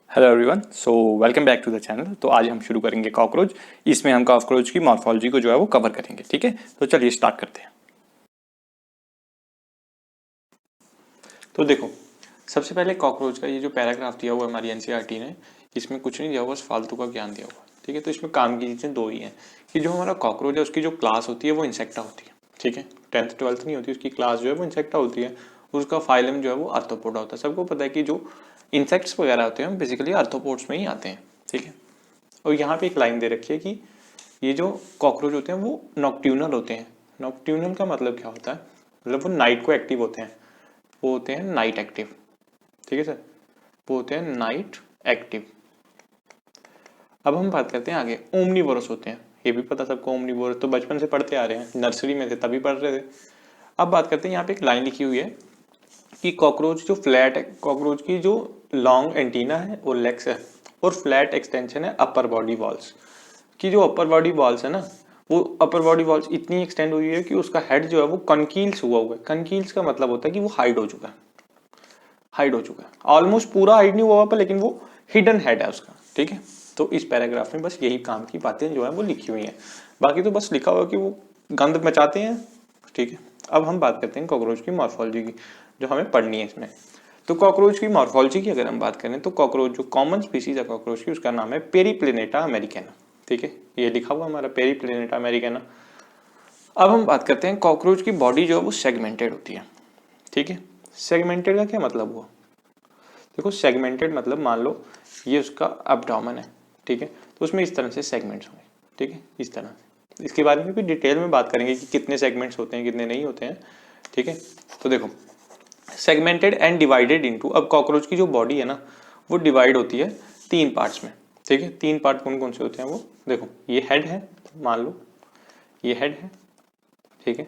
Hello everyone, so welcome back to the channel. तो आज हम शुरू करेंगे कॉकरोच। इसमें हम कॉकरोच की मॉर्फोलॉजी को जो है वो कवर करेंगे। ठीक है, तो चलिए स्टार्ट करते हैं। तो देखो, सबसे पहले कॉकरोच का ये जो पैराग्राफ दिया हुआ है हमारी एनसीईआरटी ने, इसमें कुछ नहीं दिया हुआ, बस फालतू का ज्ञान दिया हुआ। ठीक है, तो इसमें काम की चीज़ें दो ही हैं कि जो हमारा कॉकरोच है उसकी जो क्लास होती है वो इंसेक्टा होती है। ठीक है, 10th 12th नहीं होती, उसकी क्लास जो है वो इंसेक्टा होती है। उसका फाइलम जो है वो आर्थ्रोपोडा होता है। सबको पता है कि जो इंसेक्ट्स वगैरह होते हैं बेसिकली आर्थ्रोपोड्स में ही आते हैं। ठीक है, और यहाँ पे एक लाइन दे रखी है कि ये जो कॉकरोच होते हैं वो नॉक्ट्यूनल होते हैं। नॉक्ट्यूनल का मतलब क्या होता है? मतलब वो नाइट को एक्टिव होते हैं, वो होते हैं नाइट एक्टिव। ठीक है सर, वो होते हैं नाइट एक्टिव। अब हम बात करते हैं आगे, ओमनीवोरस होते हैं। ये भी पता सबको, ओमनीवोरस तो बचपन से पढ़ते आ रहे हैं, नर्सरी में थे तभी पढ़ रहे थे। अब बात करते हैं, यहाँ पे एक लाइन लिखी हुई है कि कॉकरोच जो फ्लैट है, कॉकरोच की जो लॉन्ग एंटीना है और लेग्स है और फ्लैट एक्सटेंशन है अपर बॉडी वॉल्स की। जो अपर बॉडी वॉल्स है ना, वो अपर बॉडी वॉल्स इतनी एक्सटेंड हुई है कि उसका हेड जो है वो कनकील्स हुआ हुआ है। कनकील्स का मतलब होता है कि वो हाइड हो चुका है, हाइड हो चुका है। ऑलमोस्ट पूरा हाइड नहीं हुआ पर लेकिन वो हिडन हेड है उसका। ठीक है, तो इस पैराग्राफ में बस यही काम की बातें जो है वो लिखी हुई हैं। बाकी तो बस लिखा हुआ कि वो गंद मचाते हैं। ठीक है, अब हम बात करते हैं कॉकरोच की मॉर्फोलॉजी की, जो हमें पढ़नी है इसमें। तो कॉकरोच की मॉर्फोलॉजी की अगर हम बात करें तो कॉकरोच जो कॉमन स्पीसीज है कॉकरोच की, उसका नाम है पेरीप्लेनेटा अमेरिकाना। ठीक है, ये लिखा हुआ हमारा पेरीप्लेनेटा अमेरिकाना। अब हम बात करते हैं कॉकरोच की बॉडी जो है वो सेगमेंटेड होती है। ठीक है, सेगमेंटेड का क्या मतलब हुआ? देखो, सेगमेंटेड मतलब मान लो ये उसका एब्डोमेन है। ठीक है, तो उसमें इस तरह से सेगमेंट्स होंगे। ठीक है, इस तरह से। इसके बारे में भी डिटेल में बात करेंगे कि कितने सेगमेंट्स होते हैं कितने नहीं होते हैं। ठीक है, तो देखो, सेगमेंटेड एंड डिवाइडेड इनटू, अब कॉकरोच की जो बॉडी है ना वो डिवाइड होती है 3 पार्ट्स में। ठीक है, 3 पार्ट कौन कौन से होते हैं वो देखो, ये हेड है, मान लो ये हेड है। ठीक है,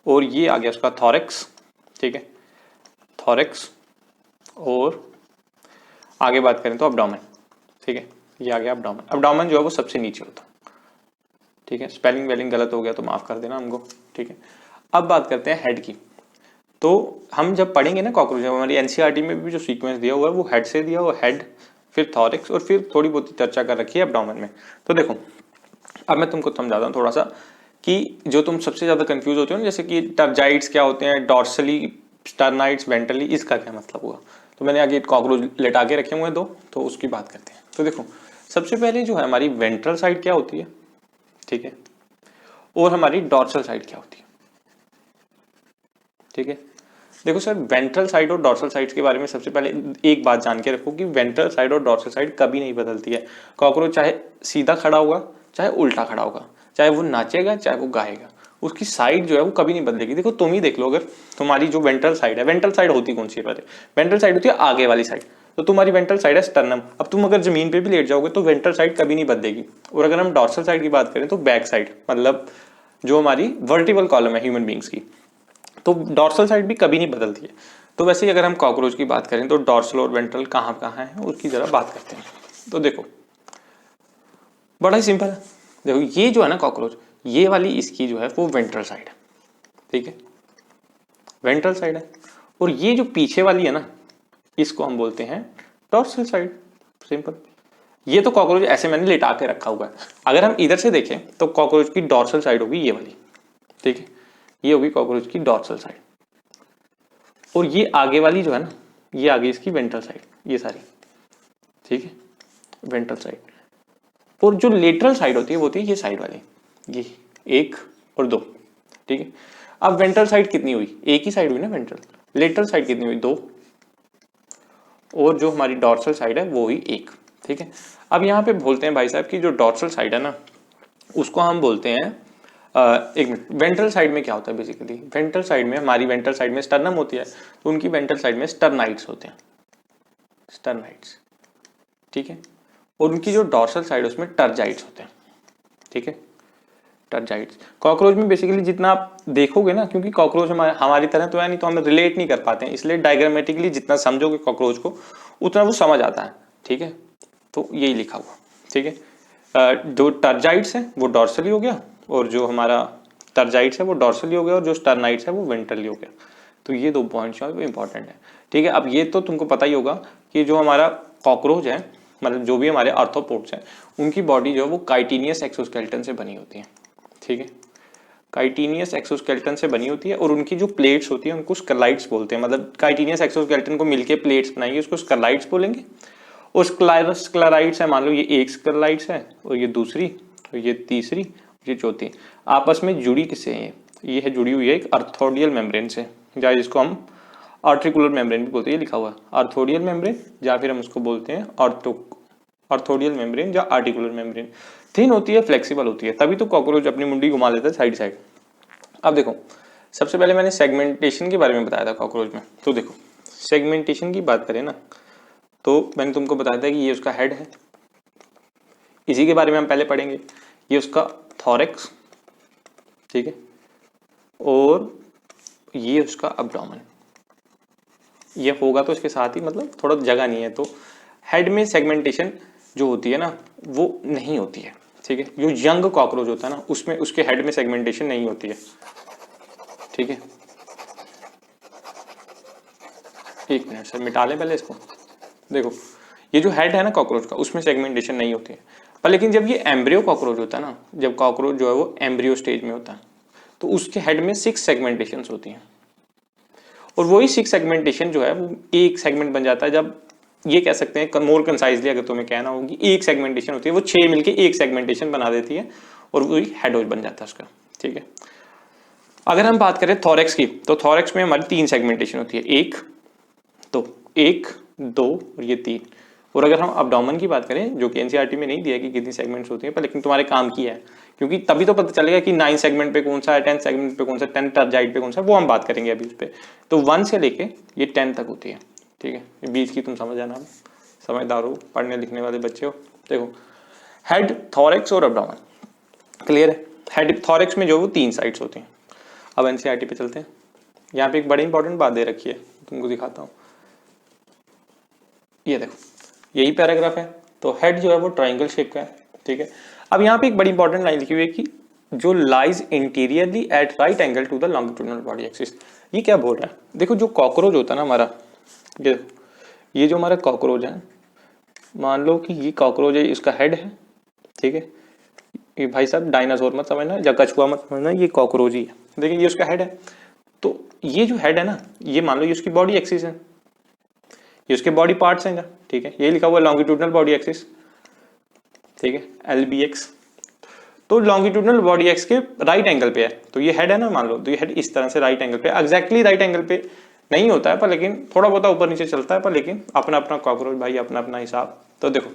और ये आ गया उसका थॉरेक्स। ठीक है, थॉरेक्स। और आगे बात करें तो अब्डोमेन। ठीक है, ये आ गया अब्डोमेन। अब्डोमेन जो है वो सबसे नीचे होता है। ठीक है, स्पेलिंग वेलिंग गलत हो गया तो माफ कर देना हमको। ठीक है, अब बात करते हैं हेड की। तो हम जब पढ़ेंगे ना कॉकरोच, हमारी एनसीईआरटी में भी जो सीक्वेंस दिया हुआ है वो हेड से दिया हुआ, हेड फिर थॉरिक्स और फिर थोड़ी बहुत चर्चा कर रखी है एब्डोमेन में। तो देखो, अब मैं तुमको समझाता हूँ थोड़ा सा कि जो तुम सबसे ज्यादा कंफ्यूज होते हो ना, जैसे कि टर्जाइट्स क्या होते हैं, डॉर्सली, स्टर्नाइट्स, वेंट्रली, इसका क्या मतलब हुआ। तो मैंने आगे कॉकरोच लेटा के रखे हुए हैं दो, तो उसकी बात करते हैं। तो देखो, सबसे पहले जो है हमारी वेंट्रल साइड क्या होती है। ठीक है, और हमारी डॉर्सल साइड क्या होती है। ठीक है, देखो सर, वेंट्रल साइड और डॉर्सल साइड के बारे में सबसे पहले एक बात जान के रखो कि वेंट्रल साइड और डॉर्सल साइड कभी नहीं बदलती है। कॉकरोच चाहे सीधा खड़ा होगा चाहे उल्टा खड़ा होगा, चाहे वो नाचेगा चाहे वो गाएगा, उसकी साइड जो है वो कभी नहीं बदलेगी। देखो तुम ही देख लो, अगर तुम्हारी जो वेंट्रल साइड है, वेंट्रल साइड होती कौन सी है पहले? वेंट्रल साइड होती है आगे वाली साइड। तो तुम्हारी वेंट्रल साइड है स्टर्नम। अब तुम अगर जमीन पे भी लेट जाओगे तो वेंट्रल साइड कभी नहीं बदलेगी। और अगर हम डॉर्सल साइड की बात करें तो बैक साइड, मतलब जो हमारी वर्टिबल कॉलम है ह्यूमन बींग्स की, तो डॉर्सल साइड भी कभी नहीं बदलती है। तो वैसे ही अगर हम कॉकरोच की बात करें तो डॉर्सल और वेंट्रल कहाँ कहाँ है उसकी जरा बात करते हैं। तो देखो, बड़ा ही सिंपल है। देखो, ये जो है ना कॉकरोच, ये वाली इसकी जो है वो वेंट्रल साइड है। ठीक है, वेंट्रल साइड है। और ये जो पीछे वाली है ना, इसको हम बोलते हैं डॉर्सल साइड। सिंपल। ये तो कॉकरोच ऐसे मैंने लिटा के रखा हुआ है। अगर हम इधर से देखें तो कॉकरोच की डॉर्सल साइड होगी ये वाली। ठीक है, ये होगी कॉकरोच की डॉर्सल साइड। और ये आगे वाली जो है ना, ये आगे इसकी वेंट्रल साइड, ये सारी। ठीक है, वेंट्रल साइड। और जो लेटरल साइड होती है वो होती है ये साइड वाली, ये 1 और 2। ठीक है, अब वेंट्रल साइड कितनी हुई? एक ही साइड हुई ना वेंट्रल। लेटरल साइड कितनी हुई? 2। और जो हमारी डॉर्सल साइड है वो हुई 1। ठीक है, अब यहाँ पे बोलते हैं भाई साहब कि जो डॉर्सल साइड है ना उसको हम बोलते हैं, एक मिनट, वेंट्रल साइड में क्या होता है बेसिकली? वेंट्रल साइड में, हमारी वेंट्रल साइड में स्टर्नम होती है, तो उनकी वेंट्रल साइड में स्टर्नाइट्स होते हैं, स्टर्नाइट्स। ठीक है, और उनकी जो डॉर्सल साइड उसमें टर्जाइट्स होते हैं। ठीक है, टर्जाइट्स। कॉकरोच में बेसिकली जितना आप देखोगे ना, क्योंकि कॉकरोच हमारी तरह तो है नहीं, तो हम रिलेट नहीं कर पाते हैं, इसलिए डायग्रामेटिकली जितना समझोगे कॉकरोच को उतना वो समझ आता है। ठीक है, तो यही लिखा हुआ। ठीक है, जो टर्जाइट्स है वो डॉर्सली हो गया, और जो हमारा टर्जाइट्स है वो डॉर्सली हो गया, और जो स्टर्नाइट्स है वो वेंट्रली हो गया। तो ये 2 पॉइंट्स जो है वो इंपॉर्टेंट है, ठीक है। अब ये तो तुमको पता ही होगा कि जो हमारा कॉकरोच है, मतलब जो भी हमारे आर्थ्रोपोड्स हैं, उनकी बॉडी जो है वो काइटिनियस एक्सोस्केलेटन से बनी होती है, ठीक है। काइटिनियस एक्सोस्केलेटन से बनी होती है और उनकी जो प्लेट्स होती है उनको स्कलाइड्स बोलते हैं, मतलब काइटिनियस एक्सोस्केलेटन को मिलके प्लेट्स बनाएंगे, उसको स्कलाइड्स बोलेंगे। और स्क्लेराइड्स है, मान लो ये एक स्क्लेराइड्स है और ये दूसरी और ये तीसरी, ये चौथी, आपस में जुड़ी किससे है? ये है जुड़ी हुई है एक आर्थोडियल मेम्ब्रेन से, या जिसको हम आर्टिकुलर मेम्ब्रेन भी बोलते हैं, ये लिखा हुआ है आर्थोडियल मेम्ब्रेन, या फिर हम उसको बोलते हैं आर्थोडियल मेम्ब्रेन या आर्टिकुलर मेम्ब्रेन। थिन होती है, फ्लेक्सिबल होती है, तभी तो कॉकरोच अपनी मुंडी घुमा लेता है साइड साइड। अब देखो, सबसे पहले मैंने सेगमेंटेशन के बारे में बताया था कॉकरोच में, तो देखो सेगमेंटेशन की बात करें ना, तो मैंने तुमको बताया था कि ये उसका हेड है, इसी के बारे में हम पहले पढ़ेंगे। ये उसका थॉरेक्स, ठीक है, और ये उसका अब्डोमेन। ये होगा तो इसके साथ ही, मतलब थोड़ा जगह नहीं है, तो हेड में सेगमेंटेशन जो होती है ना वो नहीं होती है, ठीक है। जो यंग कॉकरोच होता है ना उसमें उसके हेड में सेगमेंटेशन नहीं होती है, ठीक है। एक मिनट सर, मिटा लें पहले इसको। देखो ये जो हेड है ना कॉकरोच का, उसमें सेगमेंटेशन नहीं होती है, पर लेकिन जब ये एम्ब्रियो कॉकरोच होता है ना, जब कॉकरोच जो है वो एम्ब्रियो स्टेज में होता है, तो उसके हेड में 6 सेगमेंटेशंस होती हैं, और वही 6 सेगमेंटेशन जो है वो एक सेगमेंट बन जाता है। जब ये कह सकते हैं मोर कंसाइजली अगर तुम्हें कहना होगी, एक सेगमेंटेशन होती है, वो 6 मिलके एक सेगमेंटेशन बना देती है और वही हेड बन जाता है उसका, ठीक है। अगर हम बात करें थॉरेक्स की, तो थॉरेक्स में हमारी 3 सेगमेंटेशन होती है, 1 2 और ये 3। और अगर हम अब्डोमेन की बात करें, जो कि एनसीईआरटी में नहीं दिया कि कितनी सेगमेंट्स होती हैं, पर लेकिन तुम्हारे काम की है, क्योंकि तभी तो पता चलेगा कि 9 सेगमेंट पे कौन सा है, 10 सेगमेंट पे कौन सा, 10 टर्जाइड पे कौन सा, वो हम बात करेंगे अभी उस पर। तो 1 से लेके ये 10 तक होती है, ठीक है। ये बीच की तुम समझ जाना, समझदार हो, पढ़ने लिखने वाले बच्चे हो। देखो हेड, थॉरेक्स और अब्डोमेन, क्लियर है। हेड थॉरेक्स में जो वो 3 साइड्स होती हैं। अब एनसीईआरटी पे चलते हैं, यहाँ पे एक बड़ी इंपॉर्टेंट बात दे रखी है, तुमको दिखाता हूँ। ये देखो यही पैराग्राफ है, तो हेड जो है वो ट्राइंगल शेप का है, ठीक है। अब यहाँ पे एक बड़ी इंपॉर्टेंट लाइन लिखी हुई है कि जो lies interiorly at right angle to the longitudinal body axis. ये क्या बोल रहा है? देखो जो कॉकरोच होता है ना हमारा, ये जो हमारा कॉकरोच है, मान लो कि ये कॉकरोच है, इसका हेड है, ठीक है। ये भाई साहब डायनासोर मत समझना या कछुआ मत समझना, ये कॉकरोच ही है। देखिए ये उसका हेड है, तो ये जो हेड है ना, ये मान लो ये उसकी बॉडी एक्सिस है, ये उसके बॉडी पार्ट्स हैं, ठीक है। ये लिखा हुआ लॉन्गिट्यूडिनल बॉडी एक्सिस, ठीक है, LBX। तो लॉन्गिट्यूडिनल बॉडी एक्स के राइट एंगल पे है, तो ये हेड है ना, मान लो, तो ये हेड इस तरह से राइट एंगल पे, एग्जैक्टली राइट एंगल पे नहीं होता है, पर लेकिन थोड़ा बहुत ऊपर नीचे चलता है, पर लेकिन अपना अपना कॉकरोच भाई, अपना अपना हिसाब। तो देखो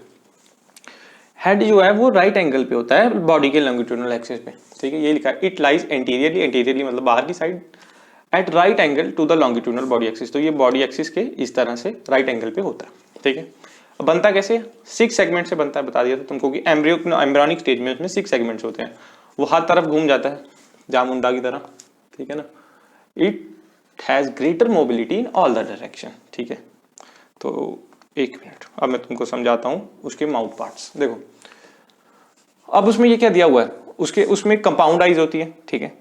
हेड जो है वो राइट एंगल पे होता है बॉडी के लॉन्गिट्यूडिनल एक्सिस पे, ठीक है। ये लिखा है इट लाइज एंटीरियरली, एंटीरियरली मतलब बाहर की side, at right angle to the longitudinal body axis. तो ये बॉडी एक्सिस के इस तरह से राइट एंगल पे होता है, ठीक है। बनता कैसे? 6 सेगमेंट से बनता है, बता दिया था तुमको कि एम्ब्रियोनिक स्टेज में उसमें 6 सेगमेंट्स होते हैं, वो हर तरफ घूम जाता है जामुंडा की तरह, ठीक है ना। It has greater mobility in all the direction, ठीक है। तो एक मिनट, अब मैं तुमको समझाता हूँ उसके माउथ पार्ट्स। देखो अब उसमें ये क्या दिया हुआ है, उसके उसमें कंपाउंड आइज होती है, ठीक है।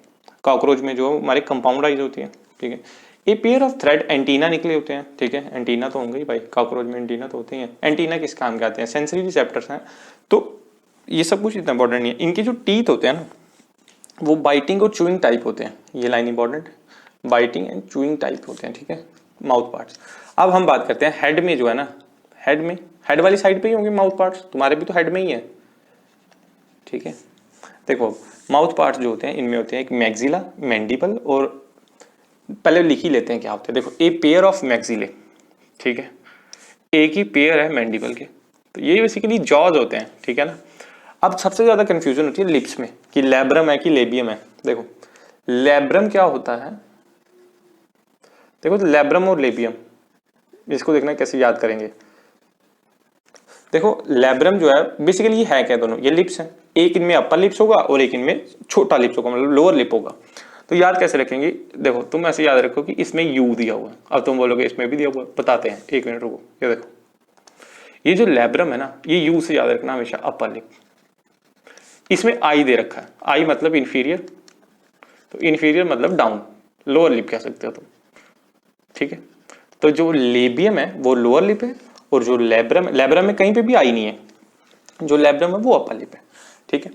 कॉकरोच में जो हमारे कंपाउंड आइज होती है, ठीक है। A pair of thread antenna निकले होते हैं, ठीक है। एंटीना तो होंगे ही भाई, कॉकरोच में एंटीना तो होते ही हैं। एंटीना किस काम के आते हैं? सेंसरी रिसेप्टर्स हैं। तो ये सब कुछ इतना इंपॉर्टेंट नहीं है। इनके जो टीथ होते हैं ना, वो बाइटिंग और चूइंग टाइप होते हैं। ये line important, biting and chewing type होते हैं, ठीक है, माउथ पार्ट्स। अब हम बात करते हैं हेड में जो है ना, हेड में, हेड वाली साइड पे ही होंगे माउथ पार्ट्स, तुम्हारे भी तो हेड में ही है, ठीक है। देखो माउथ पार्ट्स जो होते हैं इनमें होते हैं एक मैक्सिला, मैंडिबल, और पहले लिख ही लेते हैं क्या होते हैं। देखो ए पेयर ऑफ मैक्सिले, ठीक है, एक ही पेयर है मैंडिबल के, तो ये बेसिकली जॉज होते हैं, ठीक है ना। अब सबसे ज्यादा कंफ्यूजन होती है लिप्स में कि लैब्रम है कि लेबियम है। देखो लैब्रम क्या होता है, देखो तो लैब्रम और लेबियम, इसको देखना कैसे याद करेंगे। देखो लैब्रम जो है बेसिकली ये है क्या, दोनों ये लिप्स हैं, एक इनमें अपर लिप्स होगा और एक इनमें छोटा लिप्स होगा, मतलब लोअर लिप होगा। तो याद कैसे रखेंगे? देखो तुम ऐसे याद रखो कि इसमें यू दिया हुआ है, अब तुम बोलोगे इसमें भी दिया हुआ है, बताते हैं, एक मिनट रुको। ये देखो ये जो लैब्रम है ना, ये यू से याद रखना हमेशा, अपर लिप। इसमें आई दे रखा है, आई मतलब इंफीरियर, तो इंफीरियर मतलब डाउन, लोअर लिप कह सकते हो तुम, ठीक है। तो जो लेबियम है वो लोअर लिप है, और जो लेब्रम में कहीं पे भी आई नहीं है, जो लेब्रम है वो अपर लिप है, ठीक है।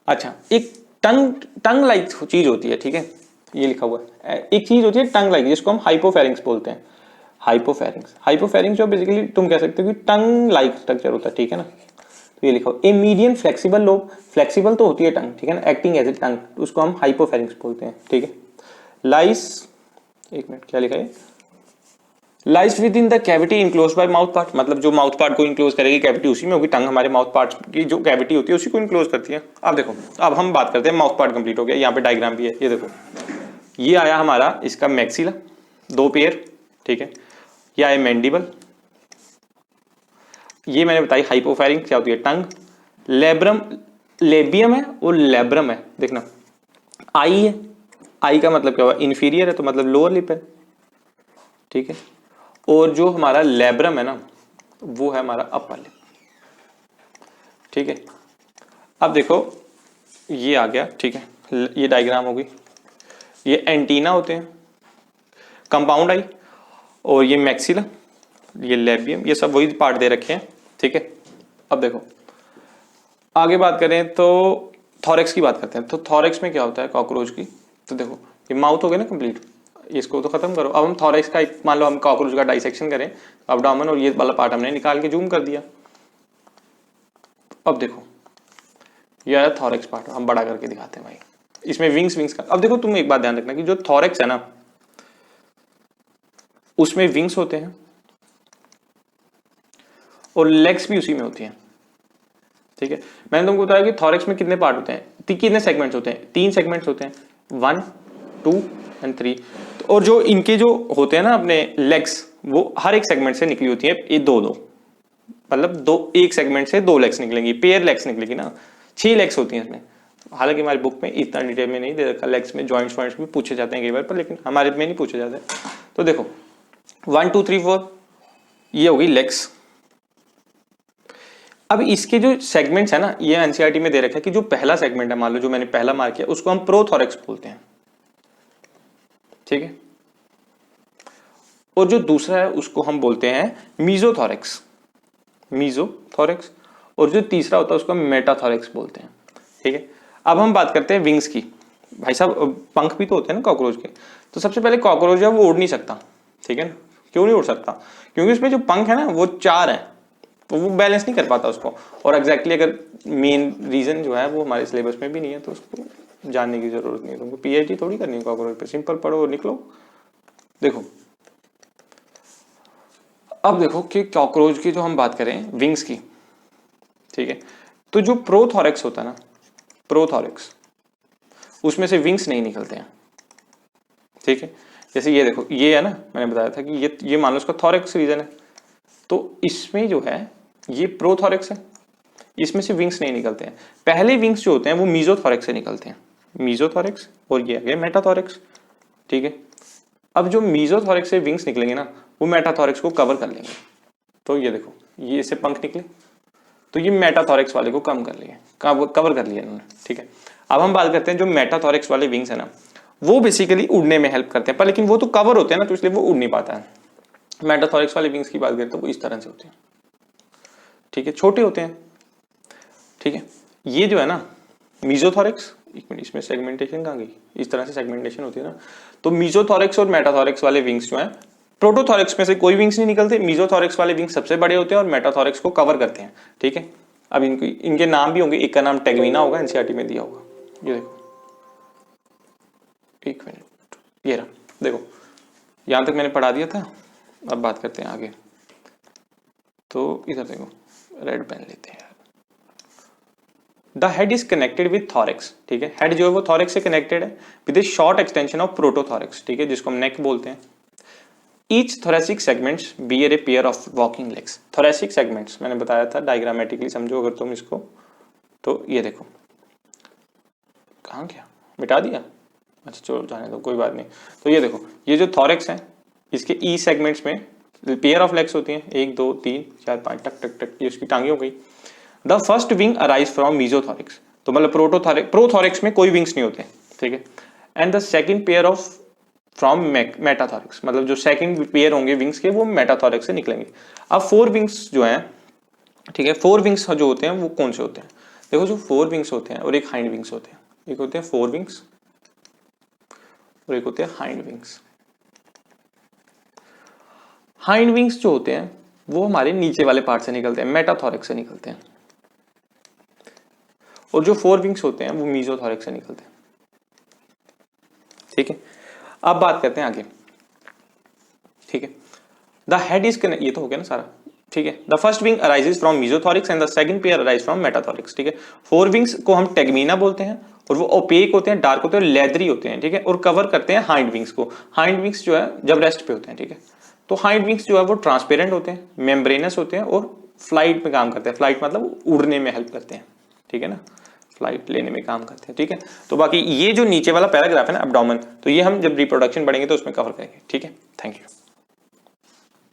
अच्छा, एक टंग लाइक चीज होती है, ठीक है, ये लिखा हुआ है, एक चीज होती है टंग लाइक, जिसको हम हाइपोफेरिंक्स बोलते हैं। हाइपोफेरिंक्स जो बेसिकली तुम कह सकते हो कि टंग लाइक स्ट्रक्चर होता है, ठीक है ना। तो ये लिखा a medium flexible lobe, flexible तो होती है टंग, ठीक है ना, एक्टिंग एज ए टंग, उसको हम हाइपोफेरिंक्स बोलते हैं, ठीक है। लाइस, एक मिनट, क्या लिखा है, lies with in the cavity enclose by mouth part, मतलब जो माउथ पार्ट को इनक्लोज करेगी कैविटी उसी में होगी, टंग हमारे माउथ पार्ट की जो कैविटी होती है उसी को इनक्लोज करती है। अब देखो, अब हम बात करते हैं, माउथ पार्ट कंप्लीट हो गया, यहाँ पे डायग्राम भी है, ये देखो, ये आया हमारा इसका मैक्सिला, 2 पेयर, ठीक है। ये आया मैंडिबल, ये मैंने बताई हाइपोफेरिंक्स क्या होती है, टंग। लेब्रम, लेबियम है और लेब्रम है, देखना आई है, आई का मतलब क्या हुआ, इंफीरियर है, तो मतलब लोअर लिप है, ठीक है। और जो हमारा लेब्रम है ना, वो है हमारा अपर लिप, ठीक है। अब देखो ये आ गया, ठीक है, ये डायग्राम होगी, ये एंटीना होते हैं, कंपाउंड आई, और ये मैक्सिला, ये लेबियम, ये सब वही पार्ट दे रखे हैं, ठीक है। अब देखो आगे बात करें तो थॉरेक्स की बात करते हैं। तो थॉरेक्स में क्या होता है कॉकरोच की, तो देखो ये माउथ हो गया ना कंप्लीट, इसको तो खत्म करो। अब हम थॉरेक्स का, मान लो हम कॉकरोच का डाइसेक्शन करें, अब्डोमेन और ये वाला पार्ट हमने निकाल के जूम कर दिया। अब देखो ये आया थॉरेक्स पार्ट, हम बड़ा करके दिखाते हैं भाई, इसमें विंग्स का। अब देखो तुम एक बात ध्यान रखना कि जो थॉरेक्स है ना, उसमें विंग्स होते हैं और लेग्स भी उसी में होती हैं, ठीक है। मैंने तुमको बताया कि थॉरेक्स में कितने पार्ट होते हैं, कितने सेगमेंट्स होते हैं, 3 सेगमेंट्स होते हैं, 1, 2 एंड 3। और जो इनके जो होते हैं ना अपने लेग्स, वो हर एक सेगमेंट से निकली होती है, ये 2-2, मतलब एक सेगमेंट से 2 लेग्स निकलेंगी, पेयर लेग्स निकलेगी ना, 6 लेग्स होती हैं इसमें। हालांकि हमारी बुक में इतना डिटेल में नहीं दे रखा, लेग्स में जॉइंट्स भी पूछे जाते हैं कई बार, पर लेकिन हमारे में नहीं पूछे जाते। तो देखो 1 2 3 4 ये होगी लेग्स। अब इसके जो सेगमेंट्स है ना, ये एनसीईआरटी में दे रखा है कि जो पहला सेगमेंट है, मान लो जो मैंने पहला मार्क किया, उसको हम प्रोथोरेक्स बोलते हैं, ठीक है। और जो दूसरा है उसको हम बोलते हैं मीजोथोरेक्स, और जो तीसरा होता है उसको हम मेटाथोरेक्स बोलते हैं, ठीक है। अब हम बात करते हैं विंग्स की। भाई साहब पंख भी तो होते हैं ना कॉकरोच के, तो सबसे पहले कॉकरोच है वो उड़ नहीं सकता, ठीक है ना। क्यों नहीं उड़ सकता, क्योंकि उसमें जो पंख है ना वो 4 है, तो वो बैलेंस नहीं कर पाता उसको। और एग्जैक्टली अगर मेन रीजन जो है वो हमारे सिलेबस में भी नहीं है, तो उसको जानने की जरूरत नहीं है, तुमको पीएचडी थोड़ी करनी है कॉकरोच पे, सिंपल पढ़ो और निकलो। देखो अब देखो कि कॉकरोच की जो हम बात करें विंग्स की, ठीक है, तो जो प्रोथोरेक्स होता है ना, प्रोथोरेक्स, उसमें से विंग्स नहीं निकलते हैं, ठीक है। जैसे ये देखो, ये है ना, मैंने बताया था कि ये मान लो इसका थोरेक्स रीजन है, तो इसमें जो है ये प्रोथोरेक्स है, इसमें से विंग्स नहीं निकलते हैं। पहले विंग्स जो होते हैं वो मीजोथोरेक्स से निकलते हैं, मीजोथोरेक्स, और ये आ गया मेटाथोरेक्स, ठीक है। अब जो मीजोथोरेक्स से विंग्स निकलेंगे ना, वो मेटाथोरेक्स को कवर कर लेंगे। तो ये देखो ये इससे पंख निकले, तो ये मेटाथोरेक्स वाले को कम कर लिए, कवर कर लिया इन्होंने, ठीक है। अब हम बात करते हैं जो मेटाथोरेक्स वाले विंग्स है ना, वो बेसिकली उड़ने में हेल्प करते हैं, पर लेकिन वो तो कवर होते हैं ना, तो इसलिए वो उड़ नहीं पाता है। मेटाथोरेक्स वाले विंग्स की बात करें तो वो इस तरह से होते हैं, ठीक है, छोटे होते हैं, ठीक है। ये जो है ना मीजोथोरेक्स, एक मिनट, इसमें सेगमेंटेशन कहाँ गई, इस तरह से सेगमेंटेशन होती है ना। तो मीजोथोरेक्स और मेटाथोरेक्स वाले विंग्स जो हैं, प्रोटोथोरेक्स में से कोई विंग्स नहीं निकलते, मीजोथोरेक्स वाले विंग्स सबसे बड़े होते हैं और मेटाथोरेक्स को कवर करते हैं, ठीक है। अब इनके नाम भी होंगे, एक का नाम टेग्मिना होगा, एनसीईआरटी में दिया होगा, ये देखो, एक मिनट, ये रहा, देखो यहां तक मैंने पढ़ा दिया था। अब बात करते हैं आगे, तो इधर देखो, रेड पेन लेते हैं। The head is connected with thorax, ठीक है, हेड जो है वो थॉरेक्स से कनेक्टेड है with a short extension of prothorax, ठीक है, जिसको हम नेक बोलते हैं। Each thoracic segments bear a pair of walking legs। thoracic segments मैंने बताया था, डायग्रामेटिकली समझो अगर तुम इसको, तो ये देखो, कहाँ गया, मिटा दिया, अच्छा चलो जाने दो, कोई बात नहीं। तो ये देखो, ये जो थॉरेक्स है, इसके ई सेगमेंट्स में पेयर ऑफ लेग्स होती हैं, 1 2 3 4 5, टक टक टक, ये उसकी टांगे हो गई। The first wing arise from mesothorax, तो मतलब प्रोथोरेक्स में कोई विंग्स नहीं होते, ठीक है। And the second pair of from metathorax, मतलब जो सेकंड पेयर होंगे विंग्स के वो मेटाथॉरिक्स से निकलेंगे। अब 4 विंग्स जो हैं, ठीक है, 4 विंग्स जो होते हैं वो कौन से होते हैं? देखो जो 4 विंग्स होते हैं और एक हाइंड विंग्स होते हैं, एक होते हैं 4 विंग्स और एक होते हैं हाइंड विंग्स। हाइंड विंग्स जो होते हैं वो हमारे नीचे वाले पार्ट से निकलते हैं, मेटाथॉरिक्स से निकलते हैं, और जो 4 विंग्स होते हैं वो मीजोथॉरिक्स से निकलते हैं। ठीक है, अब बात करते हैं आगे। ठीक है, द हेड इज, ये तो हो गया ना सारा। ठीक है, the first wing arises from mesothorax and the second pair arise from metathorax. ठीक है, 4 विंग्स को हम टेगमीना बोलते हैं और वो ओपेक होते हैं, डार्क होते हैं, लेदरी होते हैं। ठीक है, और कवर करते हैं हाइंड विंग्स को। हाइंड विंग्स जो है जब रेस्ट पे होते हैं, ठीक है, तो हाइंड विंग्स जो है वो ट्रांसपेरेंट होते हैं, मेम्ब्रेनस होते हैं और फ्लाइट में काम करते हैं। फ्लाइट मतलब उड़ने में हेल्प करते हैं। ठीक है ना, फ्लाइट लेने में काम करते हैं। ठीक है, तो बाकी ये जो नीचे वाला पैराग्राफ है ना, एब्डोमेन, तो ये हम जब रिप्रोडक्शन पढ़ेंगे तो उसमें कवर करेंगे। ठीक है, थैंक यू।